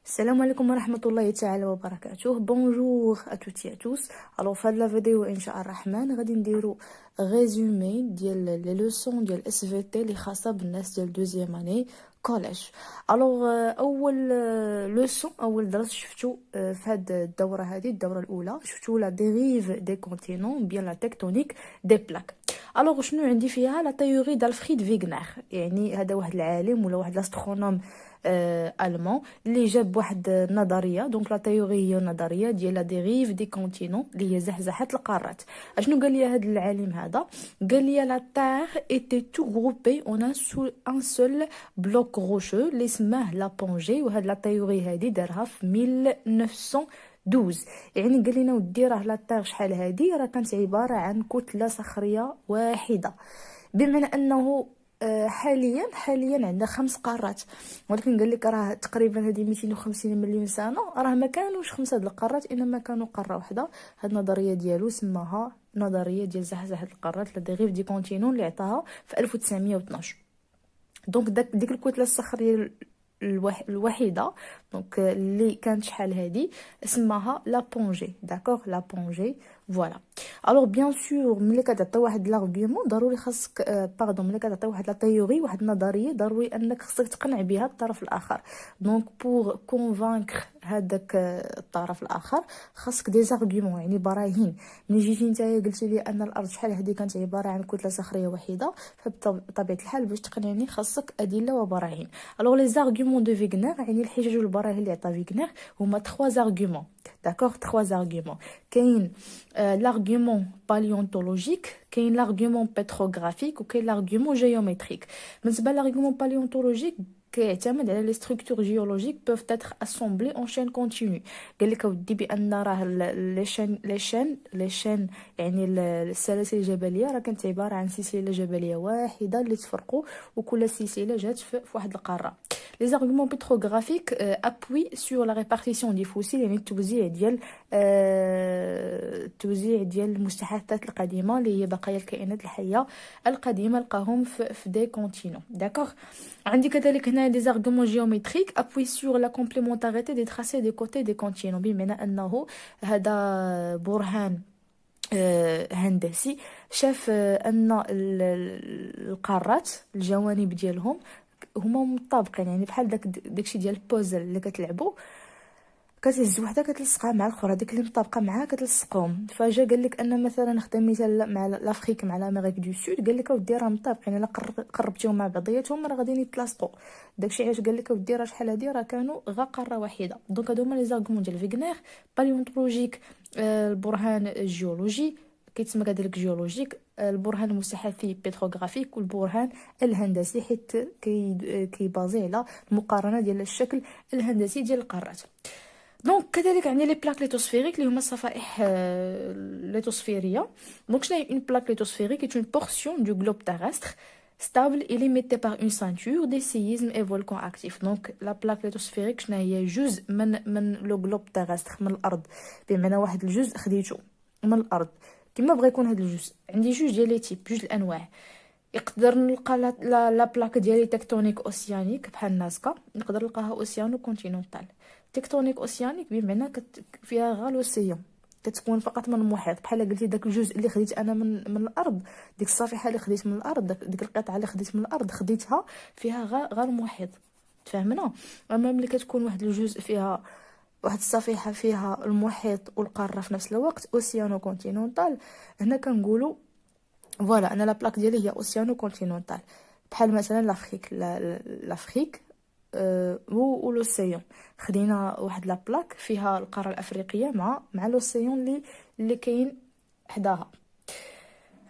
السلام عليكم ورحمة الله تعالى وبركاته. بونجور à toutes et à tous. Alors في هاد لا فيديو ان شاء الرحمن غادي نديرو ريزومي ديال لي لوسون ديال اس في تي اللي خاصه بالناس ديال دوزيام اني كوليج. الوغ اول لوسون اول درس شفتو في هاد الدوره هذه الدوره الاولى شفتو لا ديريف دي كونتينون بيان لا تكتونيك دي بلاك. الوغ شنو عندي فيها؟ لا تيوري دالفريد فيغنر، يعني هذا واحد العالم ولا واحد لاسترونوم المون اللي جاب واحد النظريه. دونك لا تيوري هي نظريه ديال لا ديريف دي كونتينون اللي هي زحزحه القارات. اشنو قال لي هذا العالم هذا؟ قال لي لا تير ايتي تو غروبي اون ان سول بلوك روشو اللي سماه لا بونجي. وهاد لا تيوري هادي دارها في 1912. يعني قال لنا ودي راه لا تير شحال هادي راه كانت عباره عن كتله صخريه واحده، بمعنى انه حاليا عندنا 5 قارات، ولكن قال لك راه تقريبا هذه 250 مليون سنه راه ما كانوش 5 د القارات، انما كانوا قاره واحده. هاد النظريه ديالو سماها نظريه ديال زحزحه القارات لا ديريف دي كونتينون اللي عطاها في 1912. دونك ديك الكتله الصخريه الوحيده دونك اللي كانت شحال هادي اسمها لا بونجي. داكوغ لا بونجي فوالا. الوغ بيان سور ملي كتعطي واحد لارغيومون ضروري خاصك باردون ملي كتعطي واحد لا تيوري واحد النظريه ضروري انك خاصك تقنع بها الطرف الاخر. دونك بور كونفانكر هذاك الطرف الاخر خاصك دي زارغيومون، يعني براهين. ملي جيتي نتايا قلتي لي ان الارض شحال هذه كانت عباره عن كتله صخريه وحيده، فبطبيعه الحال باش تقنعني خاصك ادله وبراهين. الوغ لي زارغيومون دو فيغنر يعني الحجج والبراهين اللي عطا فيغنر هما 3 زارغيومون. داكوغ 3 زارغيومون. كاين l'argument paléontologique, كاين l'argument pétrographique وكاين l'argument géométrique. بالنسبه l'argument paléontologique كيعتمد على لي ستركتور جيولوجيك بوف تاتر اسامبلي اون شين كونتينيو. قال لك اودي بان راه لي شين يعني السلاسل الجبليه راه كانت عباره عن سلسله جبليه واحده اللي تفرقوا وكل سلسله جات في واحد القاره. لي زارغومون بيتروغرافيك ابوي سور لا ريبارتيسيون دي فوسيل، يعني التوزيع ديال المستحدثات القديمه اللي هي بقايا الكائنات الحيه القديمه لقاهم في دي كونتينون. داكوغ. عندي كذلك هنا دي زارغومون جيومتريك ابوي سور لا كومبليمونتاريتي دي تراسي دي كوتي دي كونتينون، بمعنى انه هذا برهان هندسي شاف ان القارات الجوانب ديالهم هما مطابقين، يعني بحال داكشي ديال البوزل اللي كتلعبوا كتهز وحده كتلصقها مع الاخرى، ديك اللي مطابقه معها كتلصقهم. فجا قال لك ان مثلا خدام مثال مع لافريك مع الامريك دو سود، قال لك اودي راه مطابقين، الا قربتيهم مع بعضياتهم راه غاديين يتلاصقوا. داكشي علاش قال لك اودي راه شحال هادي راه كانوا غا قاره واحده. دونك هادو هما لي زارغومون ديال فيغنر. باليونتولوجيك البرهان الجيولوجي كيتسمى كذلك جيولوجيك، البرهان المستحثي بيتروغرافيك، والبرهان الهندسي حيت كيبازي على المقارنه ديال الشكل الهندسي ديال القارات. دونك كذلك عندي لي بلاك ليتوسفيريك اللي هما الصفائح ليتوسفيريه. دونك شنو هي اون بلاك ليتوسفيريك؟ اي اون بورسيون دو globe terrestre stable et limitée par une ceinture des séismes et volcans actifs. دونك لا بلاك ليتوسفيريك شنو هي؟ جزء من لو globe terrestre، من الارض، بمعنى واحد الجزء خديتو من الارض. كما بغى يكون هذا الجزء عندي جوج ديال لي تيب، جوج الانواع. يقدر نلقى لا بلاك ديالي تكتونيك اوسيانيك بحال نازكا، نقدر نلقاها اوسيانو كونتينونتال. تكتونيك اوسيانيك بمعنى فيها غا لوسيون، كتكون فقط من المحيط. بحال قلتي داك الجزء اللي خديت انا من الارض، ديك الصفيحه اللي خديت من الارض، ديك القطعه اللي خديت من الارض خديتها فيها غا المحيط. تفهمنا؟ اما ملي كتكون واحد الجزء فيها واحد الصفيحه فيها المحيط والقاره في نفس الوقت اوسيانو كونتينونتال، هنا كنقولوا فوالا انا لا بلاك ديالي هي اوسيانو كونتينونتال. بحال مثلا لافريك و لوسيون، خدينا واحد لا بلاك فيها القاره الافريقيه مع لوسيون اللي كاين حداها.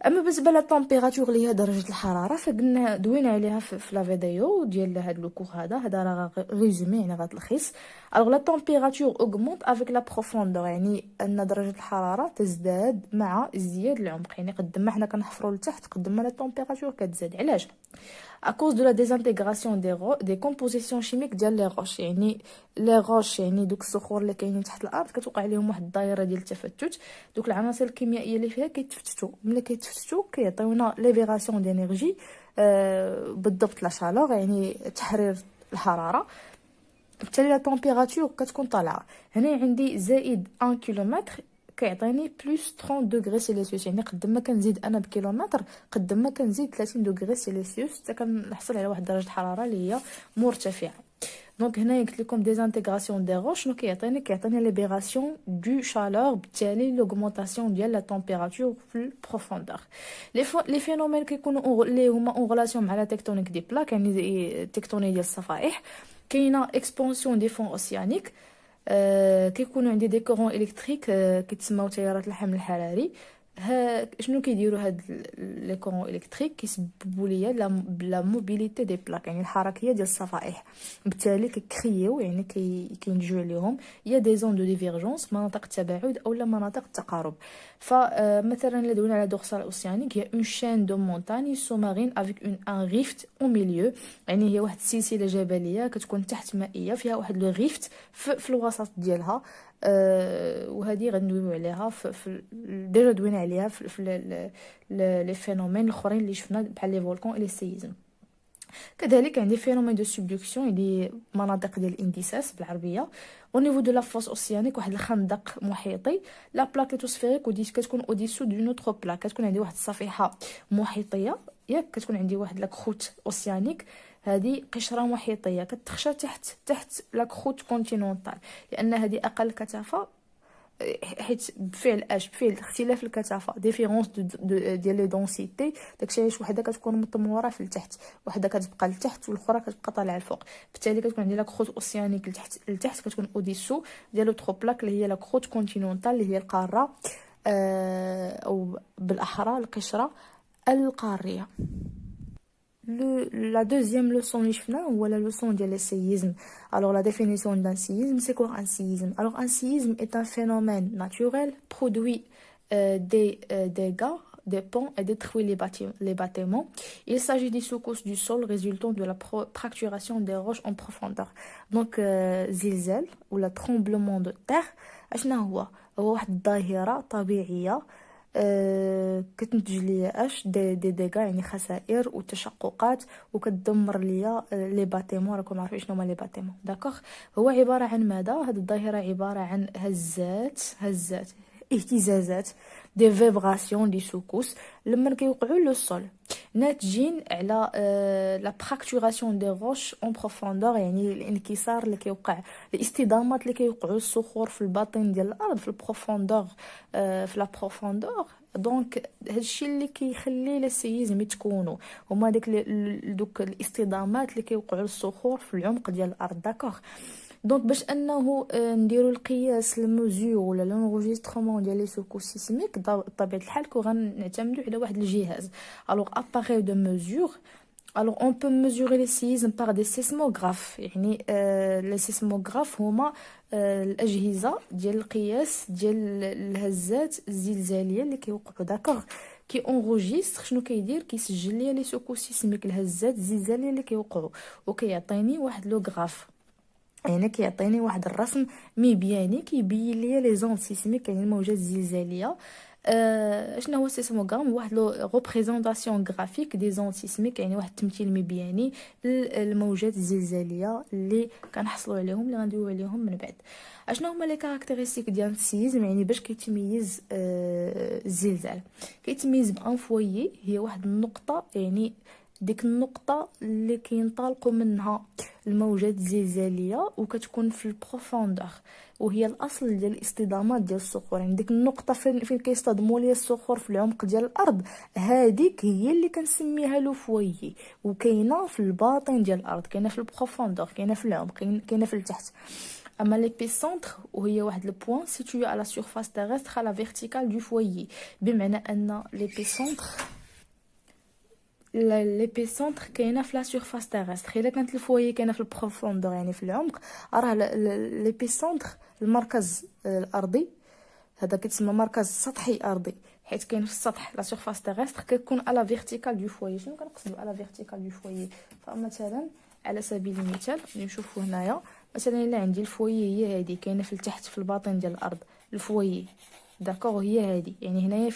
اما بالنسبه لا طومبيراتور اللي هي درجه الحراره فقلنا دوينا عليها في لا فيديو ديال هاد لو كور. هذا راه ريزومي، يعني غا تلخيص. الوغ لا طومبيراتور اوغمونت افيك لا بروفوندور، يعني ان درجه الحراره تزداد مع ازدياد العمق. يعني قد ما حنا كنحفروا لتحت قد ما لا طومبيراتور كتزاد. علاش؟ à cause de la désintégration des compositions chimiques ديال لي روش. يعني لي روش يعني دوك الصخور اللي كاينين تحت الارض كتوقع عليهم واحد الدائره ديال التفتت. دوك العناصر الكيميائيه اللي فيها كيتفتتوا، ملي كيتفتتوا كيعطيونا ليفيراسيون دينيرجي، بالضبط لا شالور يعني تحرير الحراره. بالتالي لا تمبيراتور كتكون طالعه. هنا عندي زائد 1 كيلومتر كيعطيني بلس 30 دوغري سيلسيوس، يعني قد ما كنزيد انا بكيلومتر قد ما كنزيد 30 دوغري سيلسيوس حتى كنحصل على واحد درجه حراره اللي هي مرتفعه. دونك هنا قلت لكم ديزانتيغراسيون دي روش شنو كيعطيني ليبيراسيون دو شالور، بالتالي لوغمونطاسيون ديال لا تمبيراتور في البروفوندور. لي فينومين كيكونوا اللي هما اون غولاسيون مع لا تكتونيك دي بلاك، يعني التكتونيه ديال الصفائح. كاينه اكسبانسيون دي فون اوسيانيك، كيكونوا عندي دي كورون الكتريك كيتسموا تيارات الحمل الحراري. شنو كيديروا هاد لي كورون الكتريك؟ كيسببوا ليا لا موبيليتي دي بلاك، يعني الحركيه ديال الصفائح، بالتالي كيكريو يعني كينتجوا عليهم يا دي زون دو ديفيرجونس، مناطق التباعد اولا مناطق التقارب. فمثلا الا دوينا على دوغسال اوسيانيك هي اون شين دو مونتاني سومارين افيك ان ريفت او ميليو، يعني هي واحد السلسله جبليه كتكون تحت مائيه فيها واحد لو ريفت في الوسط ديالها. وهذه غندويو عليها في ديجا دوينا عليها في لي فينومين الاخرين اللي شفنا بحال لي فولكان لي سيزم. كذلك عندي فينومين دو سبدكسيون، يعني مناطق ديال الاندساس بالعربيه. او نيفو دو لا فوس اوسيانيك واحد الخندق محيطي، لا بلاك ليتوسفيريك ودي كتكون اوديسو دو نوتر بلاك، كتكون عندي واحد الصفيحه محيطيه ياك، كتكون عندي واحد لاكروت اوسيانيك، هذه قشره محيطيه كتخشى تحت لاكروت كونتينونتال، لان هذه اقل كثافه، حيت بفعل اختلاف الكثافه ديفيرونس ديال لي دونسيتي، داكشي علاش وحده كتكون مطموره في التحت، وحده كتبقى لتحت والاخرى كتبقى طالعه الفوق. بالتالي كتكون عندي لا كروت اوسيانيك لتحت كتكون اوديسو ديال لوتر بلاك اللي هي لا كروت كونتينونتال اللي هي القاره، او بالاحرى القشره القاريه. La deuxième leçon ou la leçon de séisme. Alors la définition d'un séisme, c'est quoi un séisme? Alors un séisme est un phénomène naturel produit des dégâts, des ponts et détruit les bâtiments. Il s'agit des secousses du sol résultant de la fracturation des roches en profondeur. Donc زلزال ولا tremblement de terre اشنا هو واحد الظاهرة طبيعية كتنتج ليا دي ديغا، يعني خسائر وتشققات، وكتدمر ليا لي باتيمون. راكم عارفين شنو هما لي باتيمون، داكوغ؟ هو عباره عن ماذا؟ هاد الظاهره عباره عن هزات اهتزازات، دي فيبراسيون دي سوكوس لما كيوقعوا لو سول، ناتجين على لا فراكتوراسيون دي روش اون بروفوندور، يعني الانكسار اللي كيوقع، الاصطدامات اللي كيوقعوا الصخور في الباطن ديال الارض في البروفوندور، في لا بروفوندور. دونك هادشي اللي كيخلي لي سيزم يتكونوا هما دوك الاصطدامات اللي كيوقعوا الصخور في العمق ديال الارض، داكوغ؟ دونك باش انه نديروا القياس المزور ولا لونغوجيسترومون ديال لي سوكو سيسميك بطبيعه الحال غنعتمدوا على واحد الجهاز. الوغ اباري دو مزور. Alors, on peut mesurer les séismes par des sismographes. يعني les sismographes هما الأجهزة ديال القياس ديال الهزات الزلزالية اللي كيوقعوا، داكوغ؟ كي اونغوجيستر شنو كيدير؟ كيسجل لي لي سوكو سيسميك، الهزات الزلزالية اللي كيوقعوا، وكيعطيني واحد لو غراف، يعني كيعطيني واحد الرسم ميبياني كيبين لي لي زون سيسميك، يعني الموجات الزلزاليه. شنو هو السيسموغرام؟ واحد لو ريبريزونطاسيون غرافيك دي زون سيسميك، يعني واحد التمثيل ميبياني الموجات الزلزاليه اللي كنحصلوا عليهم، اللي غندويو عليهم من بعد. اشنو هما لي كاركتيرستيك ديال السيزم؟ يعني باش كيتميز الزلزال؟ كيتميز بان فويي، هي واحد النقطه، يعني ديك النقطه اللي كينطلقوا منها الموجات الزلزاليه وكتكون في البروفوندور، وهي الاصل ديال الاصطدامات ديال الصخور. يعني ديك النقطه فين كيصطدموا ليا الصخور في العمق ديال الارض، هذيك هي اللي كنسميها لو فويي، وكاينه في الباطن ديال الارض، كاينه في البروفوندور، كاينه في العمق، كاينه في التحت. اما ليبيسونتر وهي واحد لو بوين سيتوي على سيرفاس تيرستر على فيرتيكال دو فويي، بمعنى ان ليبيسونتر كاينه في لا سيرفاس تيرستر. الا كانت الفويي كاينه في البروفوندور يعني في العمق، راه ليبيسونتر المركز الارضي هذا كيتسمى مركز سطحي ارضي، حيت كاين في السطح لا سيرفاس تيرستر كتكون على فيرتيكال دو فويي. شنو كنقصدوا على فيرتيكال دو فويي؟ فمثلا على سبيل المثال نشوفوا هنايا، مثلا الا عندي الفويي هي هذه كاينه في التحت في الباطن ديال الارض، الفويي داكوغ. هي هادي يعني هنايا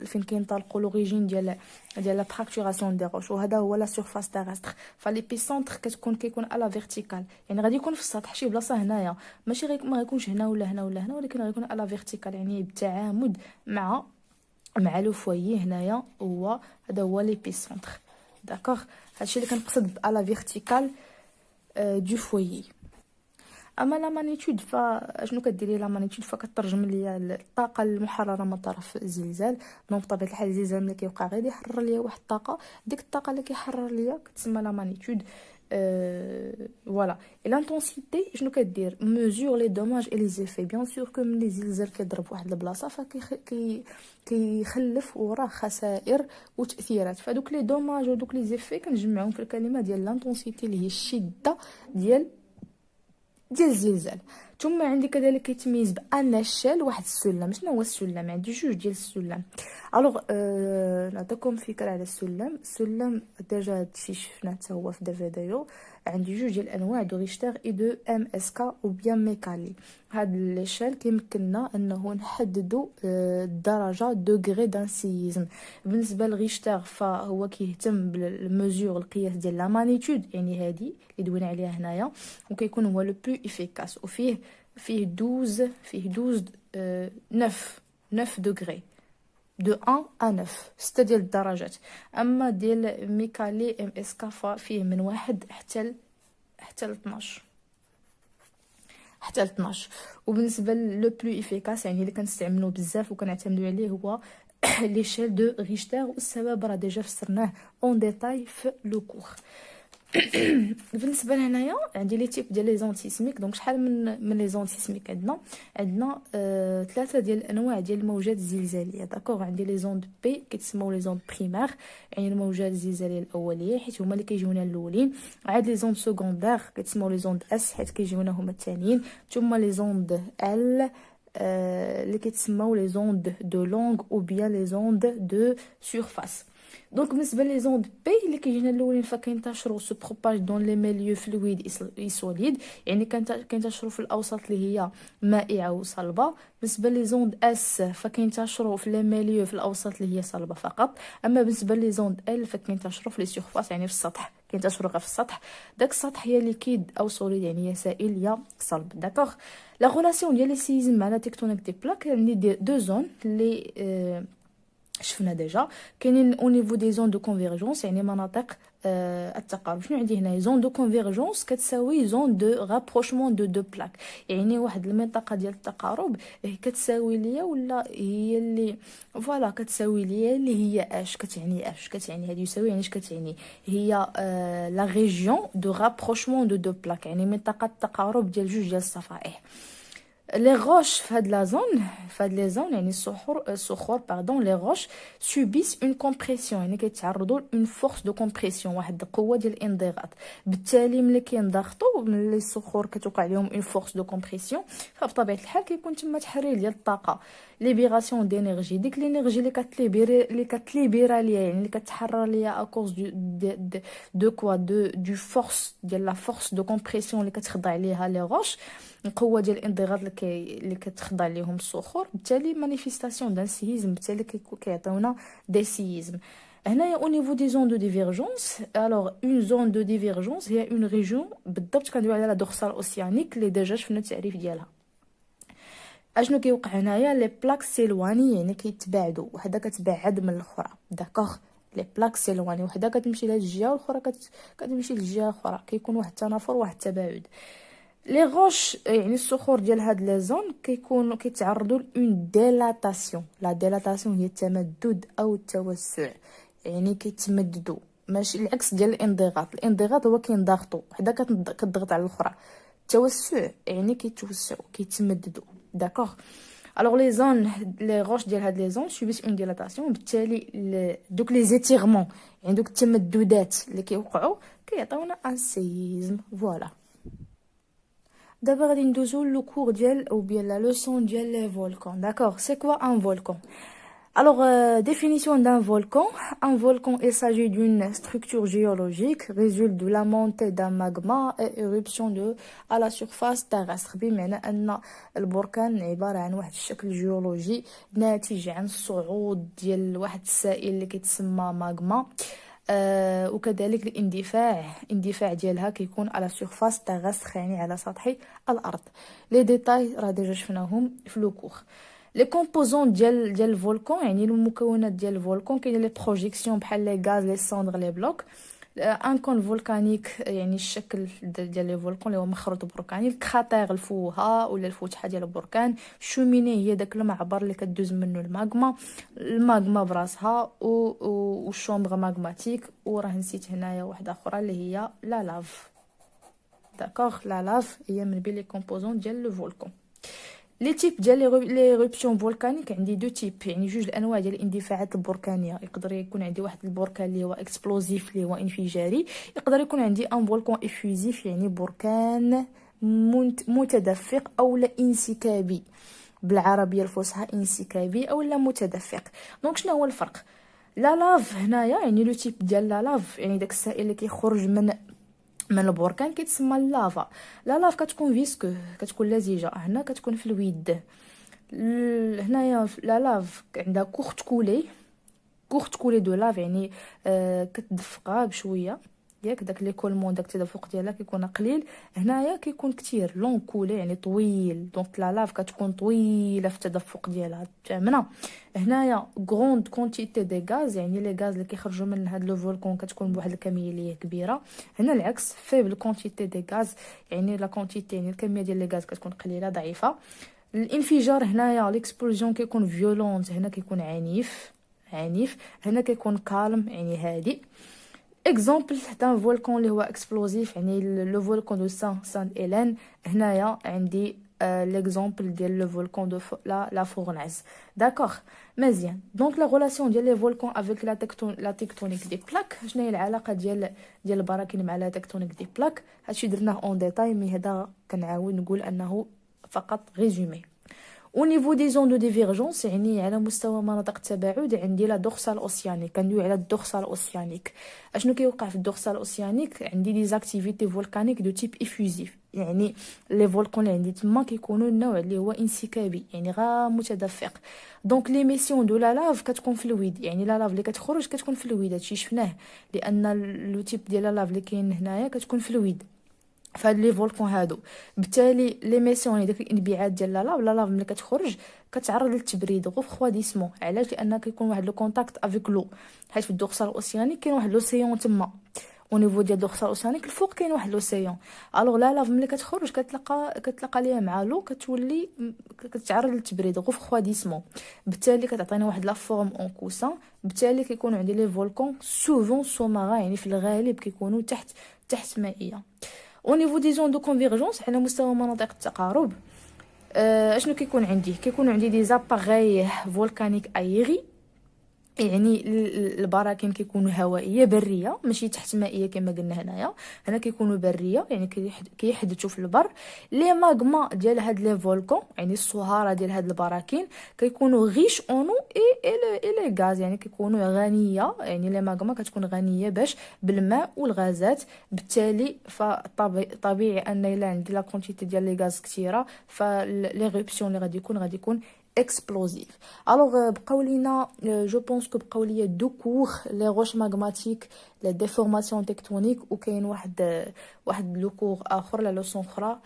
فين كينطلقوا لوريجين ديال لا فراكتوراسيون دي روش، وهذا هو لا سيرفاس تيرستر. فليبيسونتر كيكون على فيرتيكال، يعني غادي يكون في السطح شي بلاصه هنايا، ماشي ما غيكونش هنا ولا هنا ولا هنا، ولكن غيكون على فيرتيكال، يعني بالتعامد مع لو فويي. هنايا هذا هو ليبيسونتر. داكوغ. هادشي اللي كنقصد على فيرتيكال دو فويي. اما لا مانيتود فاشنو كديري؟ لا مانيتود فكترجم ليا الطاقه المحرره من طرف الزلزال. دونك بطبيعه الحال الزلزال ملي كيوقع غادي يحرر ليا واحد الطاقه، ديك الطاقه اللي كيحرر ليا كتسمى لا مانيتود. فوالا. اي لانتونسيتي شنو كدير؟ ميزور لي دوماج اي لي زيفي. بيان سور كو ملي الزلزال كيضرب واحد البلاصه كيخلف وراه خسائر وتاثيرات، فدوك لي دوماج ودوك لي زيفي كنجمعهم في الكلمه ديال لانتونسيتي اللي هي الشده ديال الزلزال. ثم عندي كذلك كيتميز بان الشال واحد السلم. شنو هو السلم؟ عندي جوج ديال السلم. الوغ نعطيكم فكره على السلم ديجا هادشي شفناه حتى هو في فيديو. عندي جوج ديال الانواع دو ريشتر اي دو ام اس كا او بيان ميكالي. هاد ليشال كيمكننا انه نحددوا الدرجه دوغري دانسيزم. بالنسبه لريشتر فهو كيهتم بالميزور القياس ديال لا مانيتود، يعني هادي اللي دوينا عليها هنايا، وكيكون هو لو بلو افيكاس، وفيه 12 9 دوغري دو 1 à 9، 6 ديال الدرجات. اما ديال ميكالي ام اس كا فيه من 1 حتى ل 12. وبالنسبه لو بلو افيكاس يعني اللي كنستعملو بزاف وكنعتمدوا عليه هو ليشيل دو ريشتر، والسبب راه ديجا فسرناه اون ديتاي في لو كور. بالنسبه لهنايا عندي لي تيب ديال لي زونتيسميك. دونك شحال من لي زونتيسميك عندنا 3 ديال الانواع ديال الموجات الزلزاليه. داكوغ. عندي لي زوند بي كيتسموا لي زوند بريمير، يعني الموجات الزلزاليه الاوليه حيت هما اللي كيجيونا الاولين. عاد لي زوند سكوندير كيتسموا لي زوند اس حيت كيجيونا هما الثانيين. ثم لي زوند ال اللي كيتسموا لي زوند دو لونغ او بيان لي زوند دو سورفاس. دونك بالنسبه لي زوند بي اللي كيجينا الاولين فكينتشروا سو بروباج دون لي ميليو فلويد اي سوليد، يعني كينتشروا في الاوساط اللي هي مائعه وصلبه. بالنسبه لي زوند اس فكينتشروا في لي ميليو في الاوساط اللي هي صلبه فقط. اما بالنسبه لي زوند ال فكينتشروا في لي سيرفاس، يعني في السطح، كينتشروا غير في السطح. داك السطح يا ليكيد او سوليد، يعني يا سائل يا صلب. داكوغ. لا غولاسيون ديال لي سيزم مع لا تكتونيك دي بلاك، يعني دو زون اللي شفنا ديجا كاينين او نيفو دي زون دو كونفيرجونس، يعني مناطق التقارب. شنو عندي هنا؟ زون دو كونفيرجونس كتساوي زون دو رابروشمون دو بلاك، يعني واحد المنطقه ديال التقارب كتساوي ليا ولا هي اللي فوالا كتساوي ليا اللي هي كتعني هذه يساوي، يعني اش كتعني؟ هي لا ريجيون دو رابروشمون دو بلاك، يعني منطقه التقارب ديال جوج ديال الصفائح. لي غوش في هاد لا زون، في هاد لي زون يعني الصخور باردون، لي غوش سوبيس اون كومبريسيون، يعني كيتعرضوا لون فورس دو كومبريسيون، واحد القوه ديال الانضغاط. بالتالي ملي كينضغطوا، ملي الصخور كتوقع لهم اون فورس دو كومبريسيون، فبطبيعه الحال كيكون تما تحرير ديال الطاقه، ليبيراسيون دينيرجي. ديك لينيرجي اللي كتليبيرا ليا، يعني اللي كتحرر ليا اكوز دو كوا دو فورس ديال لا فورس دو كومبريسيون اللي كتخضع ليها لي غوش، القوه ديال الانضغاط اللي كتخضع ليهم الصخور. بالتالي مانيفيستاسيون دان سيزم، بالتالي كيعطيونا دي سيزم. هنايا او نيفو دي زون دو ديفيرجونس، الوغ اون زون دو ديفيرجونس هي اون ريجيون بالضبط كندوي على لا دورسال اوسيانيك اللي ديجا شفنا التعريف ديالها. اشنو كيوقع هنايا؟ لي بلاك سيلواني، يعني كيتباعدوا، وحده كتبعد من الاخرى. داكوغ. لي بلاك سيلواني، وحده كتمشي لهاد الجهه والاخرى كتمشي للجهه الاخرى، كيكون واحد التنافر واحد التباعد. لي غوش يعني الصخور ديال هاد لي زون كيتعرضوا لون ديلاتاسيون. لا ديلاتاسيون هي التمدد او التوسع، يعني كيتمددوا، ماشي العكس ديال الانضغاط هو كينضغطوا، وحده كتضغط على الاخرى. التوسع يعني كيتوسعوا كيتمددوا. داكوغ. الوغ لي زون لي غوش ديال هاد لي زون سوبيس اون ديلاتاسيون، بالتالي دوك لي زيتيغمون، يعني دوك التمددات اللي كيوقعوا كيعطيونا ان سيزم. فوالا. دابا غادي ندوزو لو كور ديال او بيان لا لوسون ديال لي فولكان. داكوغ. سي كوا ان فولكان؟ Alors, définition d'un volcan. Un volcan, il s'agit d'une structure géologique, résulte de la montée d'un magma et éruption à la surface terrestre. بمعنى أن البركان عبارة عن واحد الشكل جيولوجي ناتج عن صعود ديال واحد السائل اللي كيتسمى ماغما. وكذلك الاندفاع ديالها كيكون على سيرفاس تغسخ، يعني على سطح الارض. لي ديتاي راه ديجا شفناهم في لو كور. لي كومبوزون ديال الفولكان، يعني المكونات ديال الفولكان، كاين لي بروجيكسيون بحال لي غاز لي ساندغ لي بلوك. ان كون فولكانيك يعني الشكل ديال لي فولكان اللي هو مخروط بركاني، الكراتير الفوهه ولا الفتحه ديال البركان. الشوميني هي داك المعبر اللي كدوز منه الماغما براسها، والشومبر ماغماتيك. وراه نسيت هنايا واحده اخرى اللي هي لا لاف. داكوغ، لا لاف هي من بين لي كومبوزون ديال لو فولكان. لي تيب ديال لي ريبسيون فولكانيك، عندي دو تيب، يعني جوج الانواع ديال الاندفاعات البركانيه. يقدر يكون عندي واحد البركان اللي هو اكسبلوزيف اللي هو انفجاري، يقدر يكون عندي ان فولكان افيوزيف يعني بركان متدفق او لا انسكابي، بالعربيه الفصحى انسكابي او لا متدفق. دونك شنو هو الفرق؟ لا لاف هنايا يعني لو تيب ديال لا لاف، يعني داك السائل اللي كيخرج من البركان كيتسمى اللافا. لا لاف كتكون فيسكو، كتكون لزجه. هنا كتكون فلويد. هنايا لا لاف عندها كورت كولي دو لاف، يعني كتدفقها بشويه ياك. داك لي كولمون داك التدفق ديالها كيكون قليل. هنايا كيكون كتير لون كولي يعني طويل. دونك لا لاف كتكون طويله في التدفق ديالها، فهمنا. هنايا غروند كونتيتي دي غاز، يعني لي غاز اللي كيخرجوا من هذا لو فولكان كتكون بواحد الكميه اللي هي كبيره. هنا العكس، فيبل كونتيتي دي غاز، يعني لا كونتيتي يعني الكميه ديال لي غاز كتكون قليله ضعيفه. الانفجار هنايا ليكسبلوزيون كيكون فيولونت، هنا كيكون عنيف. هنا كيكون كالم يعني هادئ. اكزامبل تاع فولكان اللي هو اكسبلوزيف، يعني لو فولكان دو سان إيلين. هنايا عندي ليكزامبل ديال لو فولكان دو لا فورناز. داكوغ، مزيان. دونك لا غولاسيون ديال لي فولكان افيك لا تكتونيك دي بلاك. شنو هي العلاقه ديال البراكين مع لا تكتونيك دي بلاك؟ هادشي درناه اون ديتاي، مي هذا كنعاود نقول انه فقط ريزومي. او نيفو دي زون دو ديفيرجونس، يعني على مستوى مناطق التباعد، عندي لا دورسال اوسيانيك. كندوي على الدورسال اوسيانيك. اشنو كيوقع في الدورسال اوسيانيك؟ عندي دي زاكتيفيتي فولكانيك دو تيب افيوزيف، يعني لي فولكان اللي عندي تما كيكونوا النوع اللي هو انسكابي، يعني غير متدفق. دونك لي ميسيون دو لا لاف كتكون فلويد، يعني لا لاف اللي كتخرج كتكون فلويد. هادشي شفناه لان لو تيب ديال لا لاف اللي كاين هنايا كتكون فلويد فهاد لي فولكان هادو. بالتالي لي ميسيون، يعني داك الانبعاث ديال لا لاف ملي كتخرج كتعرض للتبريد غوفخواديسمون. علاش؟ لان كيكون واحد لو كونتاكت افيك لو، حيت في الدورسال اوسيانيك كاين واحد لوسيون تما. او نيفو ديال الدورسال اوسيانيك الفوق كاين واحد لوسيون. الوغ لا لاف ملي كتخرج كتلقى ليها مع لو، كتولي كتعرض للتبريد غوفخواديسمون. بالتالي كتعطينا واحد لا فورم اون كوسان. بالتالي كيكون عندي لي فولكان سوفون سومارا، يعني في الغالب كيكونوا تحت مائيه. او نيفو دي زون دو كونفيرجونس، على مستوى مناطق التقارب، اشنو كيكون عندي دي زاباغاي فولكانيك ايغي، يعني البراكين كيكونوا هوائيه بريه ماشي تحت مائيه كما قلنا هنا كيكونوا بريه، يعني كيحدثوا في البر. لي ماغما ديال هاد لي فولكان، يعني الصهاره ديال هاد البراكين كيكونوا غيش اونو اي لي غاز، يعني كيكونوا غنيه، يعني لي ماغما كتكون غنيه باش بالماء والغازات. بالتالي فطبيعي ان الا عندي لا كونتيتي ديال لي غاز كثيره، فليغيبسيون اللي غادي يكون explosif. Alors بقاو لينا جو بونس كو بقاو ليا دو كور، لي روش ماغماتيك، لا ديفورماسيون تكتونيك، وكاين واحد لو كور اخر لا لوسون اخرى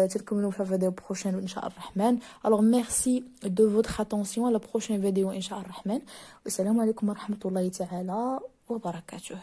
تنكملوا في الفيديو بروشين ان شاء الرحمن. alors merci de votre attention à la prochaine vidéo ان شاء الرحمن. والسلام عليكم ورحمه الله تعالى وبركاته.